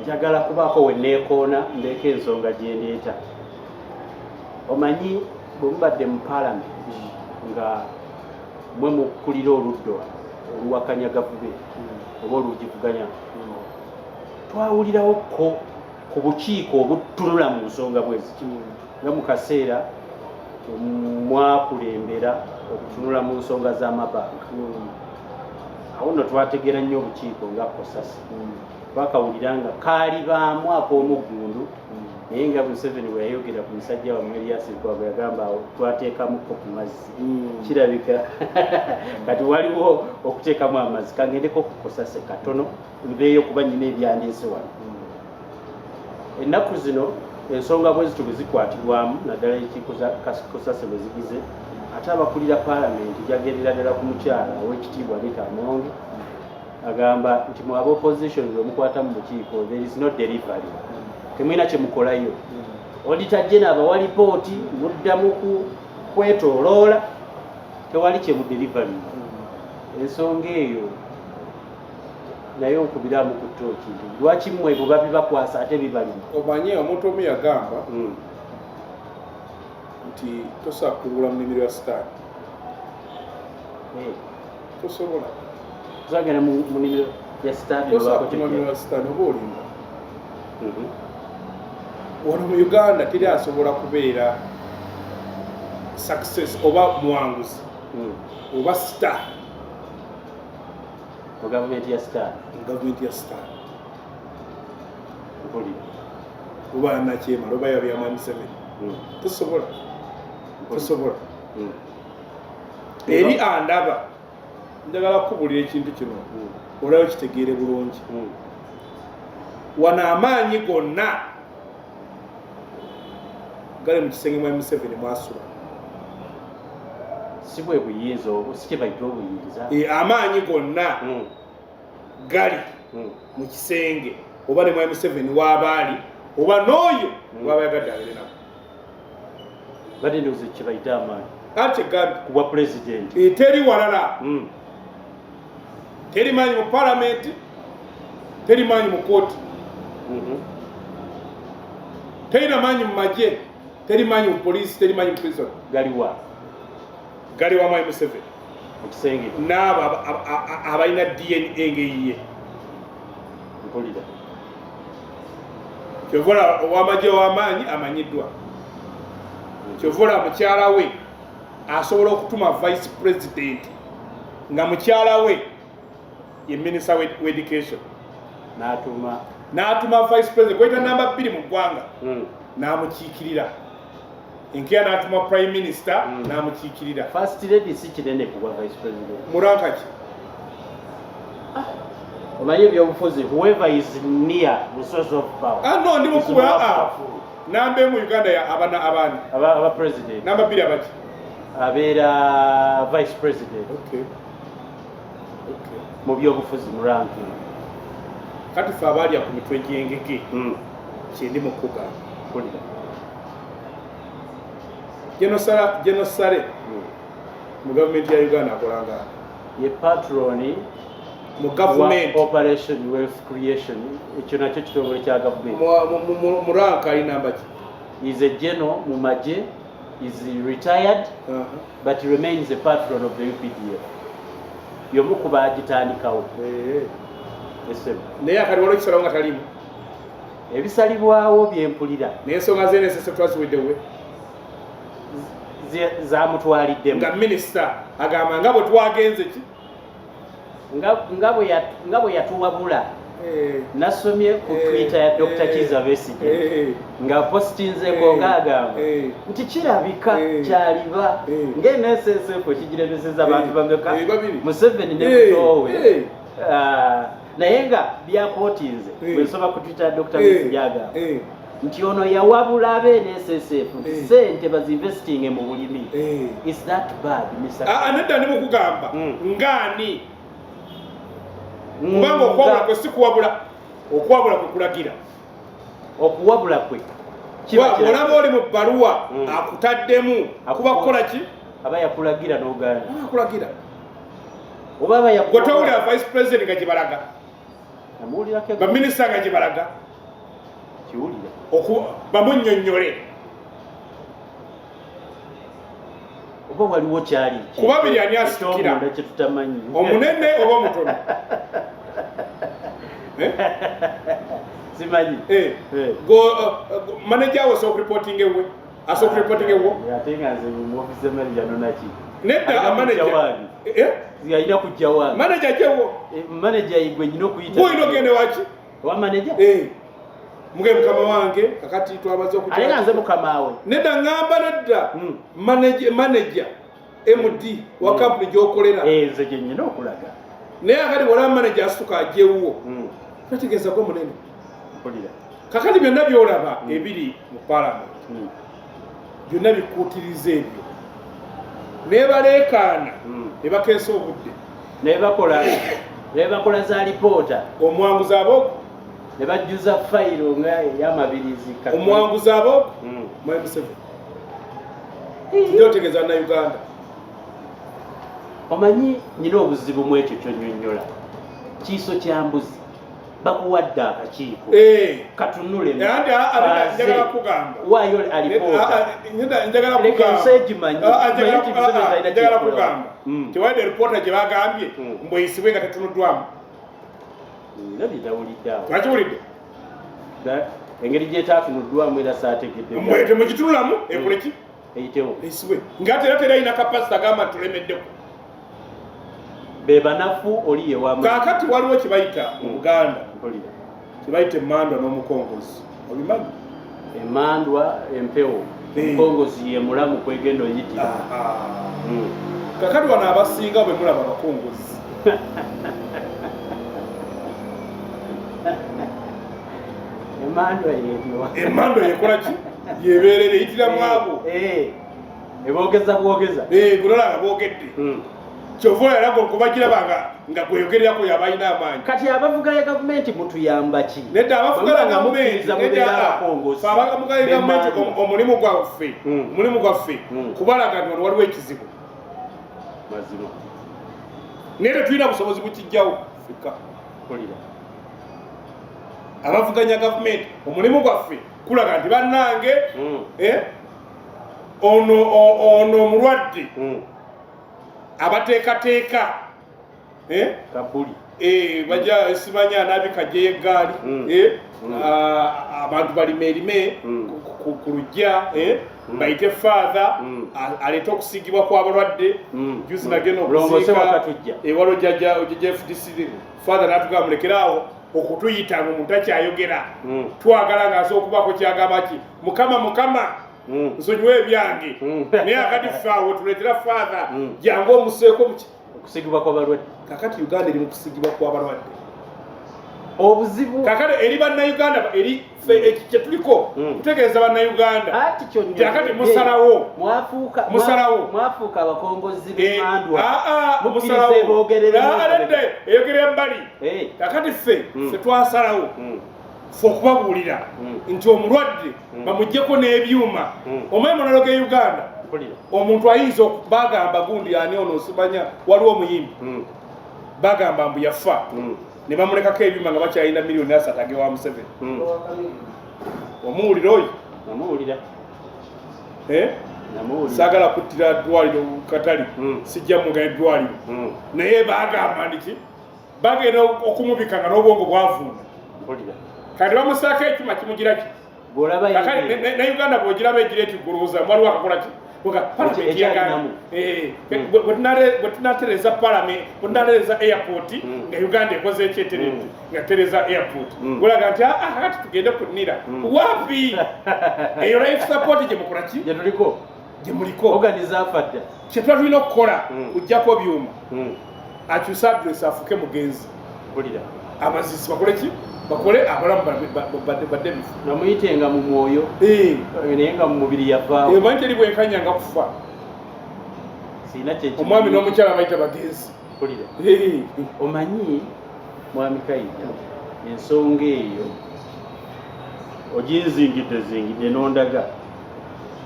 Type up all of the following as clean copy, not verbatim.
Njagala kubaako we neekoona ndeeka ensonga gye ndeeta. Omanyi bwe mubadde mu Parliament nga mwe mukulira oludda oluwakanya gavumenti oba olugivuganya, twawulirawo ku bukiiko obutunula mu nsonga bwezi nga mu kaseera mwakulembera okutunula mu nsonga z'amabanka. Awo nno twategeera nnyo obukiiko nga kosasi. Twakawulira nga kaalibaamu ak'omuggundu naye nga Museveni bwe yayogera ku musajja wa Elias Lukwago yagamba twateekamuko ku mazzi. Kirabika kati waliwo okuteekamu amazzi, kangendeko ku kosase katono nveeyo kuba nyina ebyandiise wano. Ennaku zino ensonga bwe zito bwe zikwatibwamu naddala enkiiko za kosase bwe zigize, ate abakulira Paalamenti jagerera ddala ku mukyala ow'ekitiibwa Rita Amonge agamba nti mu aba opposition bwe mukwata mu bukiiko there is no delivery. Temwina kye mukolayo. Auditor General abawa lipooti muddamu kwetooloola tewali kye mudelivery. Ensonga eyo naye okubiramu ku ttooki nti lwaki mmwe bwe babibakwasa ate bibalima. Omanyi omuntu omu yagamba nti tosobola kugula mu nnimiro ya sitaani. Tosobola. Tuzagenda mu nnimiro ya sitaani oba olimba. Wano mu Uganda teri asobola kubeera success oba muwanguzi oba star mu gavumenti ya sitaani. Oba nakyemala oba yabyama Museveni. Tosobola. Eri andaba njagala kukubulira ekintu kino olaba kitegeere bulungi. Wano amaanyi gonna gali mu kisenge mwa Museveni mwasula. Si bwe buyinza obwo, si kye bayita obuyinza. Amaanyi gonna gali mu kisenge oba ne mwa Museveni w'abaali oba n'oyo w'aba yagadde abeere nabo. Badde ndowooza kye bayita amaanyi. Ate gambi ku bwa pulezidenti. Teri walala. Teri maanyi mu Paalamenti, teri maanyi mu kooti. Terina maanyi mu magye, teri maanyi mu poliisi, teri maanyi mu prison. Gali wa maanyi Museveni. Ekisenge. N'abo abalina DNA ng'eyiye. Mpulira. Kyovola ow'amagye w'amaanyi amanyiddwa. Kyovola mukyala we asobola okutuma vice president nga mukyala we ye minister w'education. N'atuma vice president kweta namba 2 mu ggwanga n'amukiikirira. Enkeya n'atuma prime minister n'amukiikirira. First lady si kinene kuba vice president. Muranka ki? Omanyi ebyobufuzi, whoever is near the source of power. No, ndi mukuba namba emu Uganda ya abana aba president. Namba 2 abaki? Abeera vice president. Mu byobufuzi mu ranki. Kati fe abaali ku mitwe gy'engege kyendi mu kugamba. Genosale mu gavumenti ya Uganda akolanga ye patroni mu government operation wealth creation. Ekyo nakyo kitongole kya gavumenti. Mu ranka ali namba ki? Is a general mu magye, is retired but remains a patron of the UPDF. Yomu kuba agitandikawo. Naye akati waliwo ekisalawo nga talimu. Ebisalibwawo byempulira. Naye ensonga z'NSS twaziweddewe. Zamutwaliddemu. Nga minisita agamba nga bwe twagenze ki? Nga bwe yatuwabula. Nasomye ku Twitter ya Dr. KIZZA BESIGYE nga postinzeko ng'agamba nti kirabika kyaliba ng'NSSF kigiremeseza abantu bameka Museveni ne kutoowe. Naye nga byakootinze bwe nsoma ku Twitter ya Dr. BESIGYE agamba nti ono yawabula ab'NSSF nti ssente bazinvestinge mu bulimi. Is that bad, Mr. Nedda ndi mukugamba ng'ani kubanga okwabula kwe si kuwabula, okwabula kwe kulagira. Okuwabula kwe olaba oli mu bbaluwa akutaddemu kuba kukola ki? Aba yakulagira n'ogaana. Akulagira. Oba aba yakulagira. Gwe towulira vice president nga gye balaga. Namuwulirako baminisita nga gye balaga. kiwulira bamunnyonnyole oba waliwo kyali kuba biri ani asikira kyetutamanyi omunene oba omutono simanyi manager wo asooka ewe ate nga nze mu office manager nonaki nedda manager alina kujja wange manager jewo manager gwe nyina okuyita gwoyina ogende waki wa manager muge mukama wange kakati twabaza okujja ate nga nze mukama we nedda ngamba nedda manager MD wa company gyokolera nze gye nyina okulaga naye akati wala manager asituka ajjewo kategeeza gwe munene kakati byonna byolaba ebiri mu parliament byonna bikuutiriza ebyo naye baleekaana ne bakeesa obudde naye bakola za lipoota omwanguzi abooku ne bajjuza fayiro nga ey'amabirizi omwanguzi abooku mwai Museveni tujja otegeeza Uganda omanyi nyina obuzibu mu ekyo kyonnyonnyola kiiso kya mbuzi bakuwadde akakiiko katunule njagala kugamba waayo alipoota njagala kugamba tewadde alipoota gye bagambye mbweyisibwe nga tetunuddwamu nakiwulidde engeri gyetatunuddwamu era saategedde mbwete mugitunulamu ekoleki eyitewo eyisibwe nga tera ayina kapasite agamba tulemeddeko bebanafu oli yewamu kaakati waliwo kibayita mu Buganda kibayita emmandwa n'omukongozi obimanyi emmandwa empewo omukongozi ye mulamu kwegenda oyitira kaakati wano abasinga bwe mulaba abakongozi emmandwa yekola ki yebeerera eyitiramu abo ebogeza bwogeza gulolanga boogedde kyova era gokubagirabanga nga gweyogererako yabalina amaanyi kati abavuga ya gavumenti mutuyamba ki nedda abavuga gavumenti omulimu gwaffe kubalaga nti waliwo ekizibu mazima naye tetulina busobozi bukijjawo fika abavuganya gavumenti omulimu gwaffe kulaga nti bannange ono omulwadde abateekateeka kabuli bajja simanya anabikajja y'eggaali abantu balime ku lujja bayite faatha aleete okusiigibwa kw'abalwadde juzi nagenda okusiika ewala ojjajja FDC faatha n'atugamba mulekeraawo okutuyita nga omuntu akyayogera twagala ng'asobola okubaako kyagamba ki mukama nsonyiwa ebyange naye akati ffe awo tuleetera faatha jangu omuseeko okusigibwa kw'abalwadde kakati Uganda eri mu kusigibwa kw'abalwadde obuzibu kakati eri bannayuganda eri ffe kyetuliko kutegeeza bannayuganda kakati musalawo mwafuuka abakongozi b'emmandwa eyogera embali kakati ffe twasalawo ffe okubabuulira nti omulwadde bamuggyeko n'ebyuma omanyi munalo ge Uganda omuntu ayinza bagamba gundi ani ono osimanya waliwo omuyimbi bagamba mbu yafa ne bamulekako ebyuma nga bakyalina miliyoni 3 agewa Museveni omuwulira oyo saagala kuttira ddwaliro katali sijja mugana eddwaliro naye bagamba ndiki bagenda okumubika nga n'obwongo bwavunda kati bamusaako ekyuma kimugira ki ne Uganda bwogiraba egira eti guluuza waliwo akakola ki palamenti yagana bwe tunatereza palamenti bwe tunatereza airport nga Uganda ekoze ekyetereti nga tereza airport gulaga nti kati tugende kunira wapi eyo life support gye mukola ki gye muliko kye tulina okukola kujjako byuma akyusa adresi afuke mugenzi abazisi bakole ki bakole abalamu badde bifu namuyitenga mu mwoyo naye nga mu mubiri yavaawo manyi teri bwenkanya nga kufa omwami n'omukyala bayita bagenzi omanyi mwami KAIJA ensonga eyo oginzingidde nondaga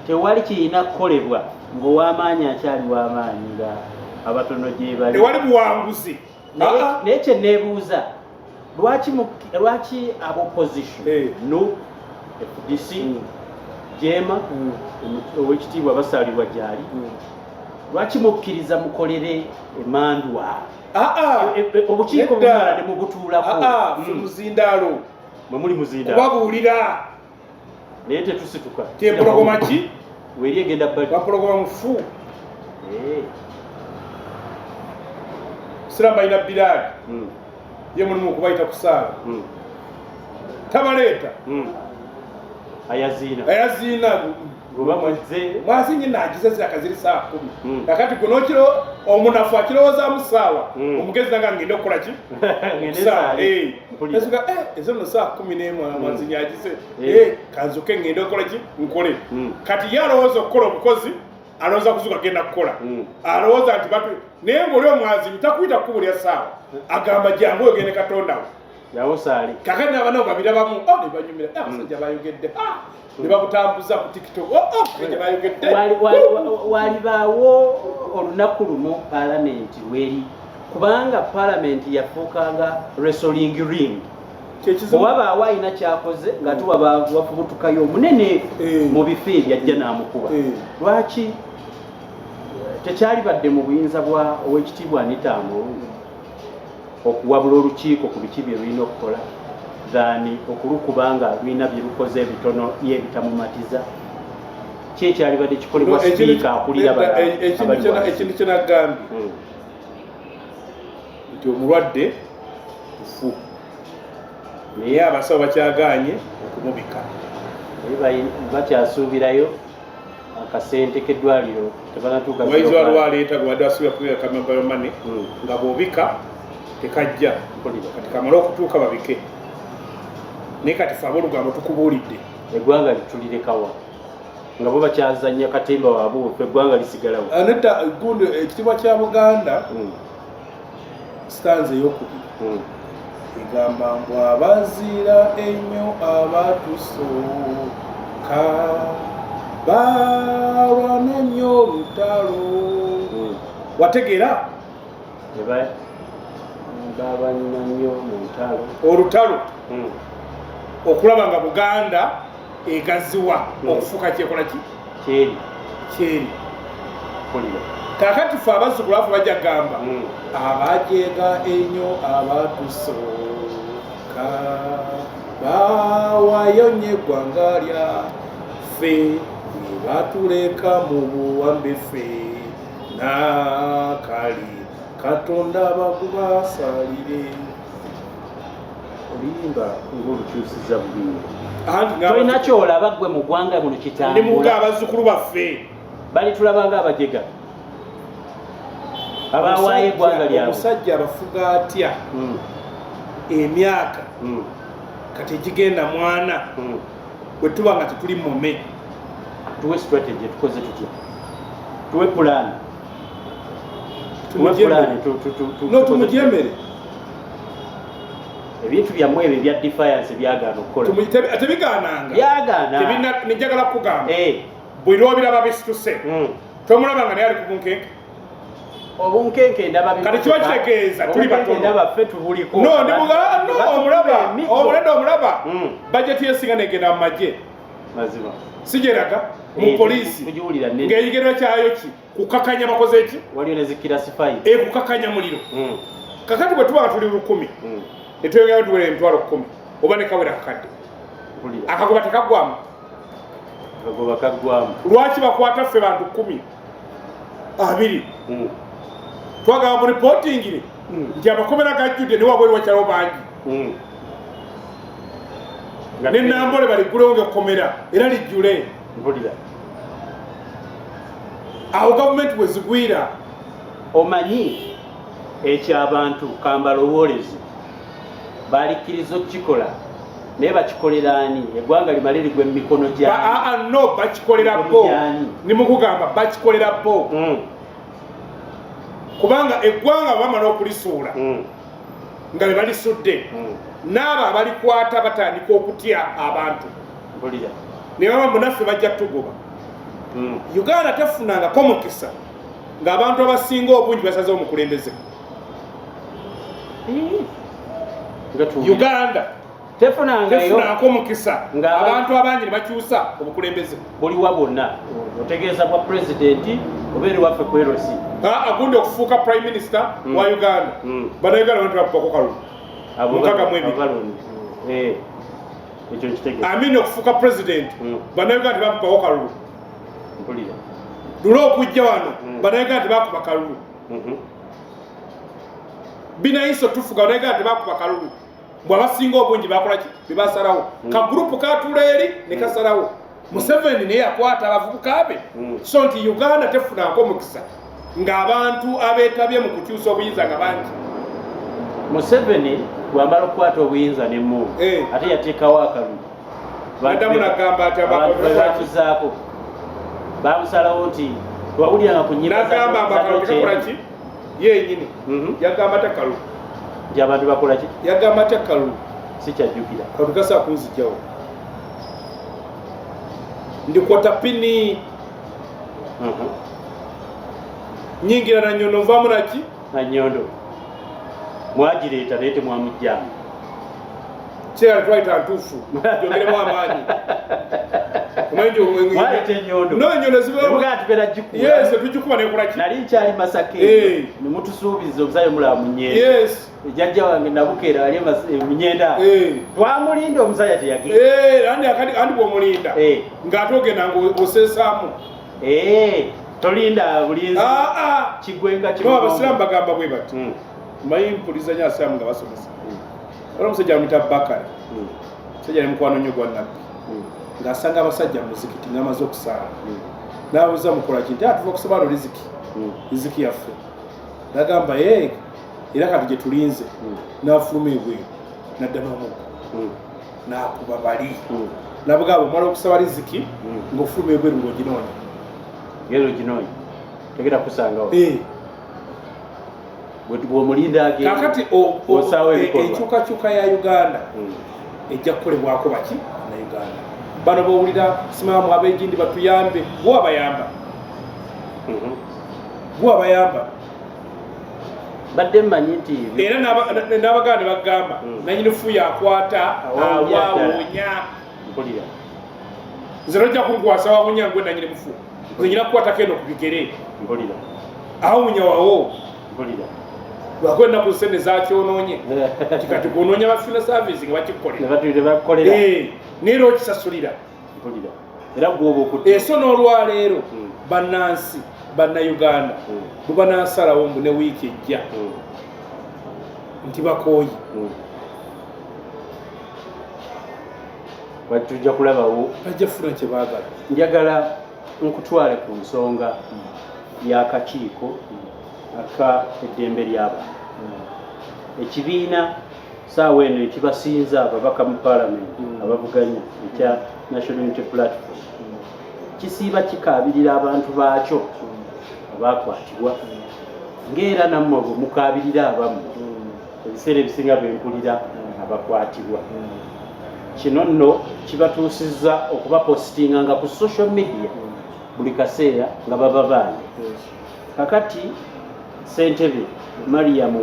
tewali kirina kukolebwa ng'ow'amaanyi akyali w'amaanyi nga abatono gye bali tewali buwanguzi naye kye neebuuza lwaki abo opposition FDC Jema owekitiibwa basalibwa gyali lwaki mukkiriza mukolere emandwa obukiiko bumala ne mubutuulako muzindaalo mwe muli muzindaalo obabuulira naye tetusituka tempologoma ki weri egenda bapologoma mufu siramba ina Bilaali ye mulimu okubayita ku saala tabaleeta ayaziina mwazinye nagize akaziri saa 10 kakati gunokiro omunafu akirowoozamu saawa omugezi nanga ngenda okukola ki ezo no saa 11 mwazinye agize kanzuke ngenda okukola ki nkole kati ye alowooza okukola obukozi alowooza kuzuka genda kukola alowooza nti batu naye ngaoli omwazinyi takuyita kkubo lya saawa agamba jangu ogende katondawo yawosaali kakati nabanabo babirabamu ne banyumira abasajja bayogedde ne babutambuza ku TikTok bayogedde walibaawo olunaku lumu paalamenti lweri kubanga paalamenti yafuukanga wrestling ring bwewabaawo alina kyakoze nga tuba bafubutukayo omunene mu bifo ebyo ajja n'amukuba lwaki tekyali badde mu buyinza bwa owekitiibwa Anita Amulungu okuwabula olukiiko ku biki bye lulina okukola dhani okulukubanga lulina bye lukoze ebitono ye bitamumatiza ki ekyalibadde kikolebwa sipiika akulira ekintu kye nagambye nti omulwadde tufu naye abasawo bakyagaanye okumubika bakyasuubirayo akasente k'eddwaliro tebanatuukawayizi waliwo aleeta gwadde asuubira kubira kamembayo mane nga bw'obika tekajja kati kamala okutuuka babike naye kati fe ab'olugambo tukubuulidde eggwanga litulirekawa nga bo bakyazanya katemba waabwe fe eggwanga lisigalawo nedda gundi ekitiibwa kya Buganda stanza ey'okubiri egamba mbu abazira ennyo abatusooka balwana nnyo olutalo wategeera balwana nnyo mu ntalo olutalo okulaba nga Buganda egaziwa okufuuka kyekola ki kyeri kakati fe abazzukulu afe bajja gamba abajega ennyo abatusooka bawayo nnyo eggwanga lyaffe ne batuleka mu buwambe ffe nakali Katonda bakubasalire olimba ng'olukyusiza bubingi tolina kyolaba gwe mu ggwanga muno kitambula ndi muga abazzukulu baffe balitulabanga abajega abawaayo eggwanga lyabwe omusajja abafuga atya emyaka kati egigenda mwana bwe tuba nga tetuli mume tuwe strategy tukoze tutya tuwe pulaani tumujemere ebintu byammwe ebyo ebya defiance byagaana okukola tebigaananga nenjagala kugamba bwe lwobiraba bisituse tomulabanga naye ali ku bunkenke obunkenke ndaba kati kiba kitegeeza tuli batono tubuliko omulaba bajeti yesinga negenda mu magye mazima sigeraga mu polisi ng'ekigendera kyayo ki kukakanya bakoze ki waliyo ne zikirasifayi kukakanya muliro kakati bwe tuba tuli 10 netwegera tuwere emitwalo 10 oba ne kawera kakadde akagoba tekaggwamu akagoba kaggwamu lwaki bakwata ffe bantu 12 twagamba mu reportingire nti amakomera gajjudde ne wabweru wakyalawo bangi nenambole baliggulewo ng'ekkomera era lijjule awo gavumenti bwe zigwira omanyi ekyabantu kambalowoolezi balikkiriza okukikola naye bakikolera ani eggwanga limale ligwe mu mikono gyani no bakikolera bo nimukugamba bakikolera bo kubanga eggwanga bamala okulisuula nga be balisudde n'abo abalikwata batandika okutya abantu naye baba munaffe bajja tugoba Uganda tefunangako mukisa ng'abantu abasinga obungi basazeho omukulembeze Uganda tefunako mukisa abantu abangi ne bakyusa obukulembeze buliwa bonna otegeeza bwa pulezidenti obeeri waffe ku LC agundi okufuuka prime minister wa Uganda bannayuganda bantu bakubako kalulu mukaga mu ebiri ekyo nkitegeeza amini okufuuka president bannayuganda bakubako kalulu mpulira lula okujja wano bannayuganda bakuba kalulu binaiso tufuga bannayuganda bakuba kalulu bwabasinga obungi bakolaki bebasalawo kagurupu katula eri ne kasalawo Museveni naye akwata abavubuka be so nti Uganda tefunako mukisa ng'abantu abeetabye mu kukyusa obuyinza nga bangi. Museveni bw'amala okukwata obuyinza n'emmungu ate yateekawo akalulu adamu nagamba ati abakozaako bamusalawo nti twawulyanga ku nnyimba nagamba abakalulu tekolaki yenyini yagamba takalulu nti abantu bakola ki yagamba takalulu sikyajjukira katugasa kunzijjawo ndikwota pini nyingira na nyondo nvamu naki na nyondo mwagireeta naye temwamujjanga kyera twaita ntuufu jongeremu amaanyi mwaleta enyondo nonyondo zibeera yes tugikuba nekolaki nali nkyali Masake nemutusuubiza omusayo mulaba munyenda yes jjajja wange nabukeera ali munyenda twamulinda omusajja teyagenda andi bwomulinda ng'ate ogenda ng'osesaamu tolinda bulinzi kigwenga abasiraamu bagamba bwe bati manyi mpuliza nyo asiraamu nga basomesa wala omusajja amuyita Bakari musajja ne mukwano nnyo gwa nabbi ng'asanga abasajja mu muzikiti ng'amaze okusaala n'abuuza mukola ki nti atuva okusoma no riziki yaffe n'agamba era kati gye tulinze n'afuluma ebweru n'adda n'omuggo n'akuba bali nabugabo omala okusaba riziki ng'ofuluma ebweru ng'oginoonya ngero ginoonya tegera kusangawo bwomulinda kakati enkyukakyuka ya Uganda ejja kukolebwako baki na Uganda bano bowulira simaamu ab'egindi batuyambe bwabayamba badde mmanyi nti era n'abaganda bagamba nanyinifu yakwata awawunya mpulira nze tojja kunkwasa wawunya ngwe nanyini mufu nze nyina kukwatako eno ku bigere mpulira awunya wawo mpulira lwako ennaku sente zakyonoonye kikati kuonoonya bafina service nga bakikolera neera okisasulira mpulira era gwoba okutte eso n'olwaleero bannansi bannayuganda buba nansalawo mbu ne wiiki ejja nti bakooyi tujja kulabawo bajja funa kye baagala njagala nkutwale ku nsonga y'akakiiko aka eddembe ly'abantu ekibiina saawa eno ekibasinza ababaka mu paalamenti abavuganya ekya National Unity Platform kisiiba kikaabirira abantu baakyo abakwatibwa ng'era nammwe bwe mukaabirira abamu ebiseera ebisinga bempulira abakwatibwa kino nno kibatuusizza okubapositinga nga ku social media buli kaseera nga baba baani kakati Ssentebe Mariam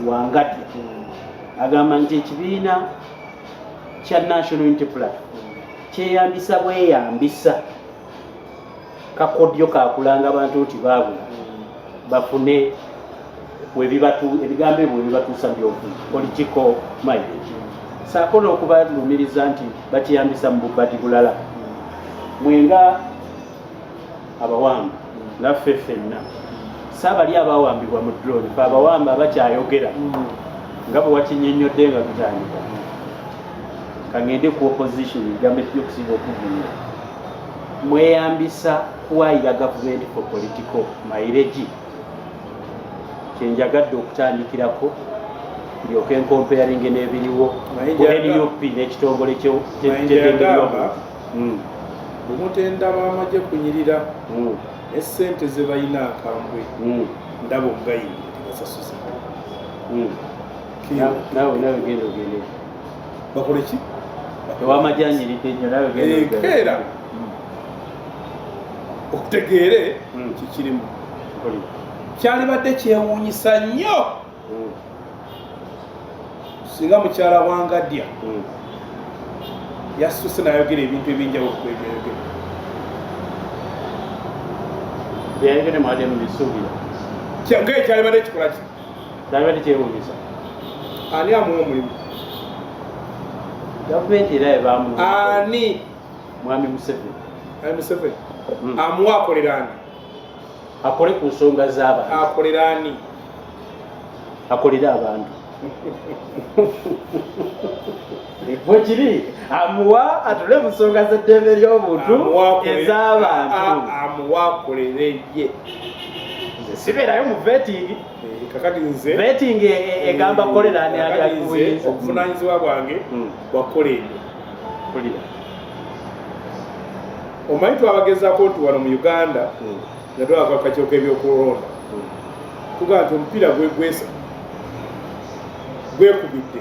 Wangadya agamba nti ekibiina kya National Unity Platform kyeyambisa bweyambisa kakodyo kakulanga abantu nti baabula bafune ebigambo ebyo webibatuusa byobufuna political mileage saako n'okubalumiriza nti bakiyambisa mu bubadi bulala mwenga abawamba naffe ffenna saabali abawambibwa mu drone fe abawamba bakyayogera nga bwe wakinnyonnyodde nga tutandika kangende ku opposition ebigambo ebyokusinga okuvunira mweyambisa kuwaayira gavumenti for political mileage kyenjagadde okutandikirako ndyoke enkomparinge n'ebiriwo ku NUP n'ekitongole omutenda bamagye kunyirira esente ze balina akambwe ndaba omugayingira tebasasuza nawe genda ogende bakole ki ewamajanyiridde nnyo nawe genda okutegeere kikirimu kyalibadde kyewuunyisa nnyo singa mukyala Wangadya yasuse n'ayogera ebintu ebyenjawulo kwebyoyogera byayogere mwadde mubisuubira ngaekyalibadde kikola ki kyalibadde kyewuunyisa ani amuwa omulimu gavumenti era ebamu ani mwami Museveni Museveni amuwa akolera ani akole ku nsonga z'abantu akolera ani akolera abantu bwekiri amuwa atule mu nsonga z'eddembe ly'obuntu ez'abantu amuwa akolere ye nze sibeerayo mu vetting kakati nze vetting egamba kolera ani ali akuyinza obuvunaanyizibwa bwange bwakolende omanyi twabagezaako nti wano mu Uganda nga twaka akakiiko k'ebyokulonda tugaa nti omupiira gwekubidde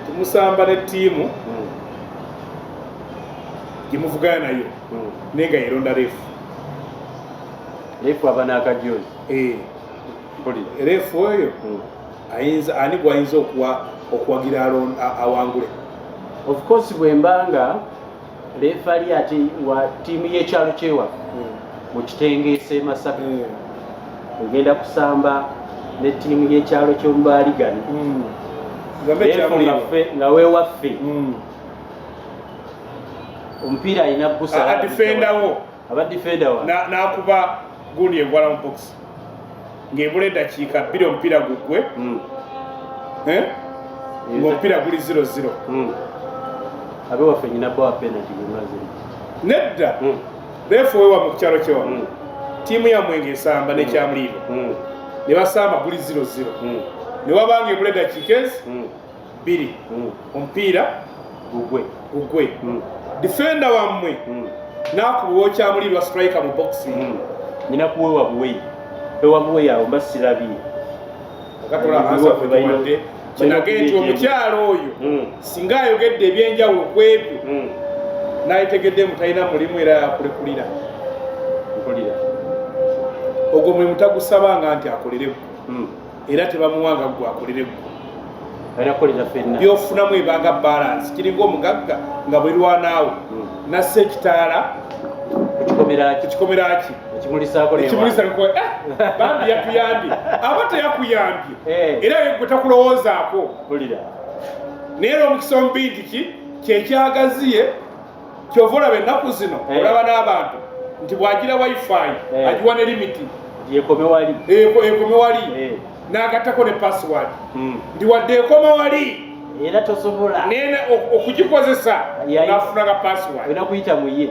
tumusamba ne ttiimu gyemuvugana nayo naye nga yeronda refu aba n'akajozi refu oyo ani gwayinza okuwagira awangule of course bwembanga refu ali ati wa ttiimu y'ekyalo kyewaffe mu kitengeesa Masaka ogenda kusamba ne ttiimu y'ekyalo ky'omubaaligani nga weewaffe omupiira alina gusa abadifendawo n'akuba gundi engwala mu box ng'ebula eddakiika 2 omupiira gugwe ng'omupiira guli 0-0 abe waffe nyina bawa penalty gwemuraziri nedda refu wewa mu kyalo kyewa ttiimu yammwe ng'esamba n'ekyamuliro ne basamba guli 0-0 ne wabanga ebula eddakiika ezi 2 omupiira gugwe defenda wammwe n'akuba okyamulirwa striker mu box nyina kuwewa buweyi ewa buweyi awo mba sirabye akatolaaasadde kinage nti omukyalo oyo singa ayogedde ebyenjawulo ku ebyo nayetegeddemu talina mulimu era yakulekulira ogwo mulimu tagusabanga nti akoleregwo era tebamuwanga gwe akoleregwo byofunamu ebanga balance kiringa omugagga nga bwerwanaawo nassa ekitaala ekikomeraki bambi yakuyambye aba teyakuyambye era gwe takulowoozaako naye era omukisa omubindi ki kyekyagaziye kyova olaba ennaku zino olaba n'abantu nti bwagira wifi agiwa ne limiti ekome wali n'agattako ne password ndi wadde ekoma wali era tosobola nene okugikozesa nafunaga password enakuyita muye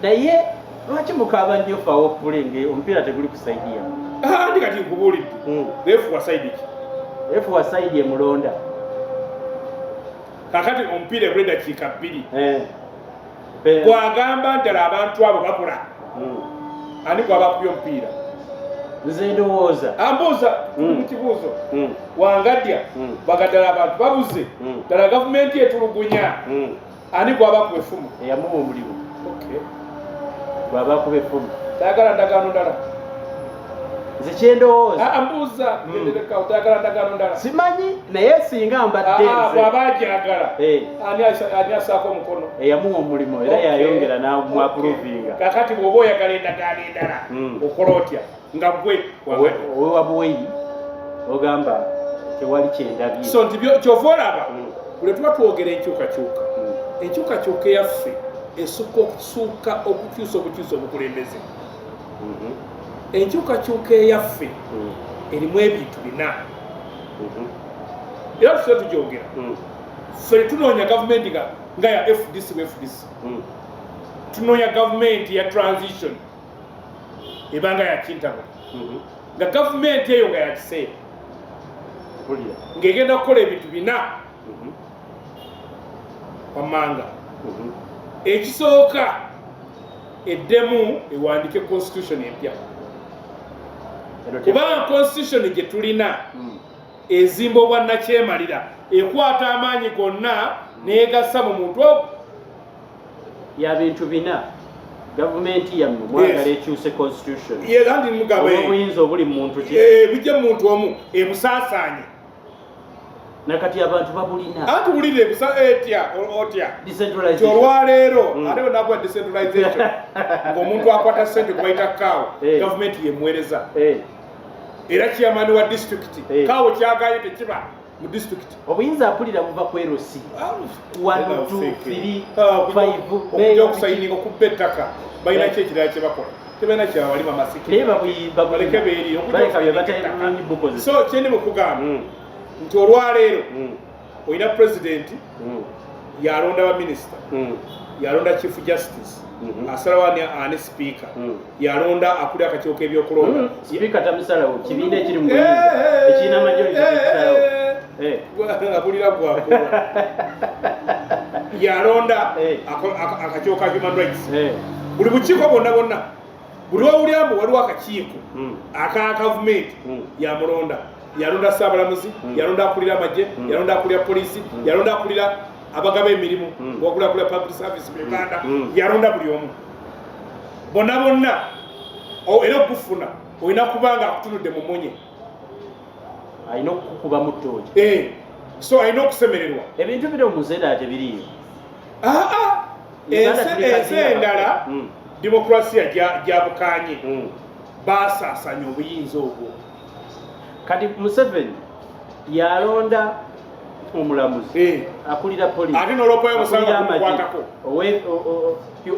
naye lwaki mukaaba nnyo faawo pulenge omupiira teguli kusaidia ndi kati nkubuulidde refu wa saidi ki refu wa saidi emulonda kakati omupiira ebula eddakiika 2 gwagamba ddala abantu abo babula ani gwabakubya omupiira nze ndowooza ambuuza mu kibuuzo wangadya bagaddala abantu babuze ddala gavumenti etulugunya ani gwabakuba effumu eyamuwa omulimu gwabakuba effumu tayagala ndagaano ndala nze kyendowooza ambuuza tayagala ndagaano ndala simanyi naye singa mbadde bw'aba agyagala ani asaako omukono eyamuwa omulimu era yayongera namwapuruvinga kakati bw'oba oyagala endagaano endala okola otya nga gwe owewabuweyi ogamba tewali kyendabye so nti kyova olaba buli tuba twogera enkyukakyuka eyaffe esukka okukyusa obukulembeze enkyukakyuka eyaffe erimu ebintu 4 era tuse tugyogera ffe tunoonya gavumenti nga ya FDC tunoonya gavumenti ya transition ebanga yakintabula nga gavumenti eyo nga yakiseera ng'egenda kukola ebintu 4 wammanga ekisooka eddemu ewandike constitution empya kubanga constitution gye tulina ezimba obwannakyemalira ekwata amaanyi gonna neegassa mu muntu ogwo ya bintu 4 gavumenti yammwe mwagala ekyuse constitution andi mugabo obuyinza obuli muntu bijje mu muntu omu emusaasaanye nakati abantu babulina anti bulire busa otya decentralization olwaleero ate wenakuwa decentralization ng'omuntu akwata ssente kubayita kaawo gavumenti yemuweereza era chairman wa district kaawo kyagayo tekiba mu district obuyinza apulira buva ku LC 1 2 3 5 okusayininga okubba ettaka balina ki ekirala kye bakola tebalina kyawalima masiki baleke beeri so kyendi mukugamba nti olwaleero olina president yalonda baminisita yalonda chief justice asalawo ani speaker yalonda akuli akakiiko k'ebyokulonda speaker tamusalawo kibiina ekiri mu buyinza ekirina majority ekisalawo abulira gwakula yalonda akakiiko ka human rights buli bukiiko bonna buli owulyambo waliwo akakiiko aka gavumenti yamulonda yalonda saabalamuzi yalonda akulira amagye yalonda akulira polisi yalonda akulira abagaba emirimu ng'okulakula public service mu Uganda yalonda buli omu bonna era okufuna olina kubanga akutunudde mu munye alina okukuba mu ttooki so alina okusemererwa ebintu biri omuzeera tebiriyo ensi endala demokrasiya gyabukanye basaasanya obuyinza obwo kati Museveni yalonda omulamuzi akulira polisi ate n'olwopayo omusango gumukwatako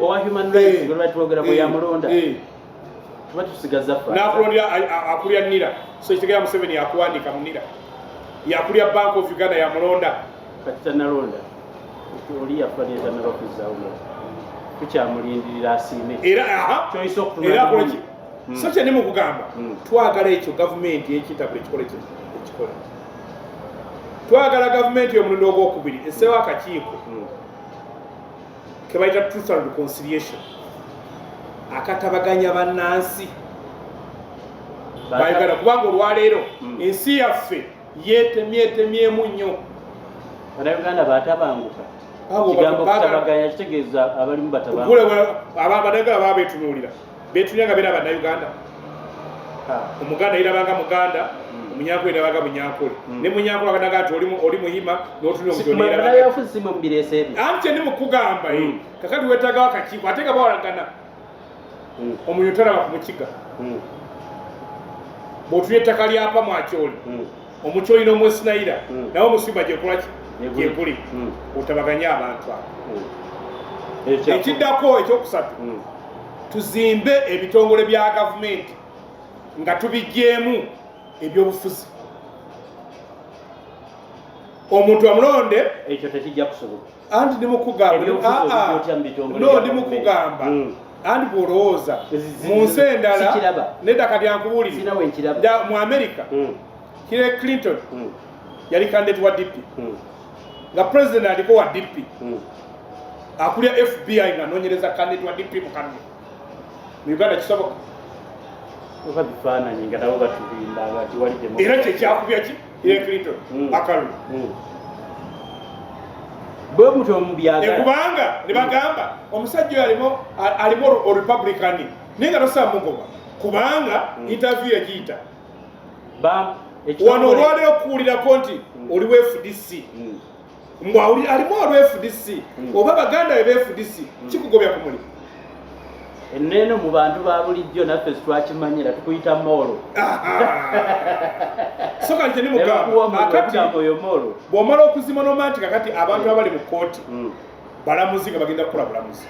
owa human rights gwe batwogera bwe yamulonda tuba tusigaza n'akulondera akulira nira so ekitegeera Museveni yakuwandika mu nira yakulira Bank of Uganda yamulonda kati tanalonda oli yafa netanabakuzaawo tukyamulindirira asiime era kyoyisa okutunaa so kyendi mu kugamba twagala ekyo gavumenti ekitabula ekikola ekikola twagala gavumenti y'omulundi ogwokubiri esseewo akakiiko ke bayita Truth and Reconciliation akatabaganya bannansi bayagala kubanga olwaleero ensi yaffe yetemyemu nnyo Bannayuganda batabanguka kigambo kutabaganya kitegeeza abalimu abadagala baba betunuulira betunyanga beera Bannayuganda omuganda yirabanga muganda omunyankole yirabanga munyankole ne munyankole akanaga ati oli muhima anti kyendi mukugamba kakati wetagawo akakiiko ate nga bawalagana omuntu talaba ku mukiga bw'otunya ettaka lyapa mwakyoli omukyoli n'omwesinayira nawe omusimba gyekolaki gyekuli otabaganya abantu abo ekiddako ekyokusatu tuzimbe ebitongole bya gavumenti nga tubijjeemu ebyobufuzi omuntu amulonde ekyo tekijja kusoboka anti ndi mukugamba anti bw'olowooza mu nsi endala nedda kati ankubuulire mu America Hillary Clinton yali candidate wa DP nga president aliko wa DP akulya FBI nga noonyereza candidate wa DP mu kanwa mu Uganda kisoboka era kyekyakubya ki Hillary Clinton akalu kubanga ne bagamba omusajja oyo alimu Republican naye nga tosaba mugoba kubanga interview yagiyita wano olwaleero okuwulirako nti oliwo FDC alimu olwa FDC oba baganda be FDC kikugobya ku mulimu eneno mu bantu ba bulijjo naffe twakimanyira tukuyita molo so kati ni mugamba akati bw'omala okuzima n'omanti kakati abantu abali mu kooti balamuzi nga bagenda kukola bulamuzi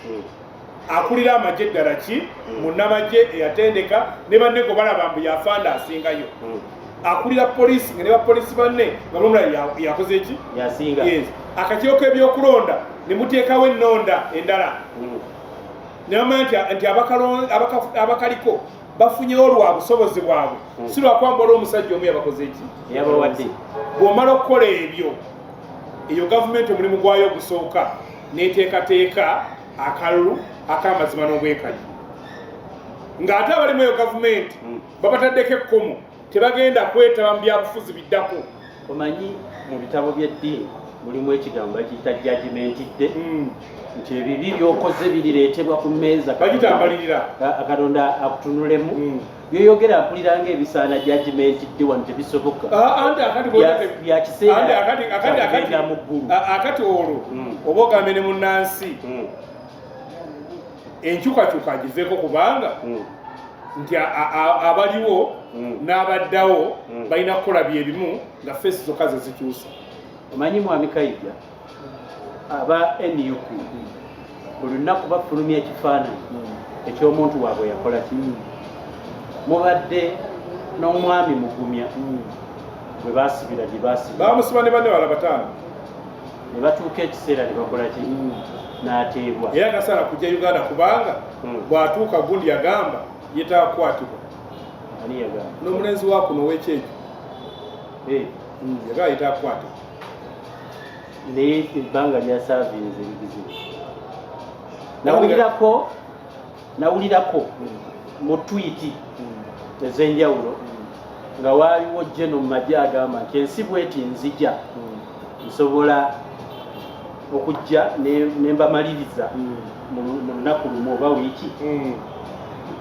akulira amagye eddala ki munnamagye eyatendeka ne banneko balaba mbu yafanda asingayo akulira polisi nga ne bapolisi banne nga mulumula yakoze eki yasinga akakiiko k'ebyokulonda ne muteekawo ennonda endala Namanya nti abakaliko bafunyewo lwa busobozi bwabwe si lwakwambala omusajja omu yabakoze eki yabawadde bw'omala okukola ebyo eyo gavumenti omulimu gwayo ogusooka n'eteekateeka akalulu ak'amazima n'obwenkanya ng'ate abalimu eyo gavumenti babataddeko ekkomo tebagenda kwetaba mu byabufuzi biddako omanyi mu bitabo by'eddiini mulimu ekigambo bakiyita judgmentidde nti ebibi byokoze birireetebwa ku mmeeza bagitambalirira Katonda akutunulemu byoyogera mpulira ng'ebisaana judgment dde wano tebisoboka bya kiseera agenda mu ggulu akati olwo oba ogambe ne munnansi enkyukakyuka agizeeko kubanga nti abaliwo n'abaddawo balina kukola byebimu nga feesi zokka ze zikyusa. Omanyi mwami Kaija aba NUP buli lunaku bafulumya ekifaananyi eky'omuntu waabwe yakola kimu. Mubadde n'omwami Mugumya bwe baasibira gye baasibira bamusiba ne banne bala bataano ne batuuka ekiseera ne bakola ki n'ateebwa. Era tasaana kujja Uganda kubanga bw'atuuka gundi yagamba yetaakwatibwa. Ani yagamba? N'omulenzi wa kuno ow'ekyejo yagamba yetaakwatibwa. Naye ebbanga lya saavinze ligizibu. Nawulirako mu twiti ez'enjawulo nga waaliwo jeno mu magye agamba nti ensi bweti nzija nsobola okujja ne mbamaliriza mu lunaku lumu oba wiiki.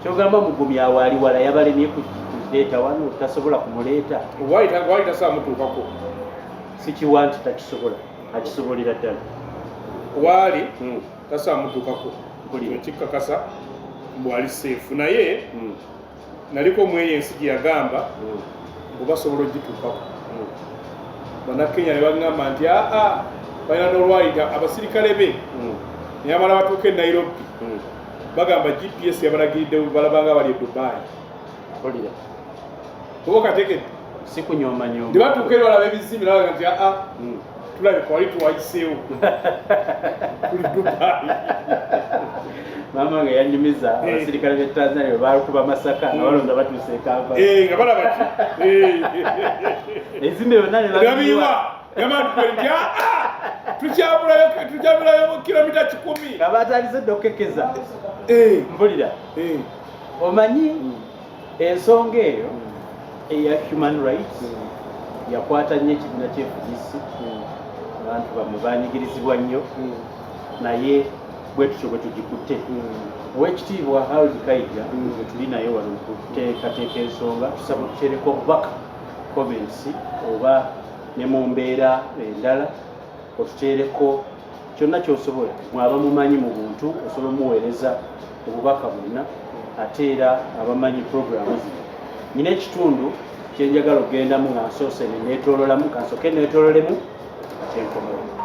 Kyogamba Mugumya awaali wala yabalemye kuleeta wano tasobola kumuleeta. Waali tasobola mutuukako. Sikiwa nti takisobola, akisobolera ddala. Waali tasobola mutuukako. Kikkakasa bwali seefu naye naliko omweyo ensi gye yagamba obasobola ogituukako. Bannakenya ne bagamba nti balina n'olwayita abasirikale be naye amala batuuka e Nairobi bagamba GPS yabalagiridde balabanga bali e Dubai. Oba kategedde si kunyoomanyoma ne batuuka eri balaba ebizimbe nabaga nti tulabe kwali tuwayiseewo kuli Dubai. Mama nga yanyumiza abasirikale b'e Tanzania baakuba Masaka nga balonda batuuse e Kampala. Nga balaba ezimbe byonna ne babiwa nti tukyabulayo kilomita 10 nga batandise dde okukekeza. Mpulira omanyi ensonga eyo eya human rights yakwata nnyo ekibiina ky'FDC. Abantu bamwe banyigirizibwa nnyo naye bwe tutyo bwe tugikutte. Oweekitiibwa Harold Kaija bwe tuli naye wano kuteekateeka ensonga tusaba okuteereka obubaka comments oba ne mu mbeera endala otuteereko kyonna ky'osobola mwaba mumanyi mu buntu osobola muweereza obubaka bwonna ate era abamanyi programu zino. Nina ekitundu kyenjagala okugendamu nga nsoose ne neetoololamu kansooke neetoololemu kyenkomewo.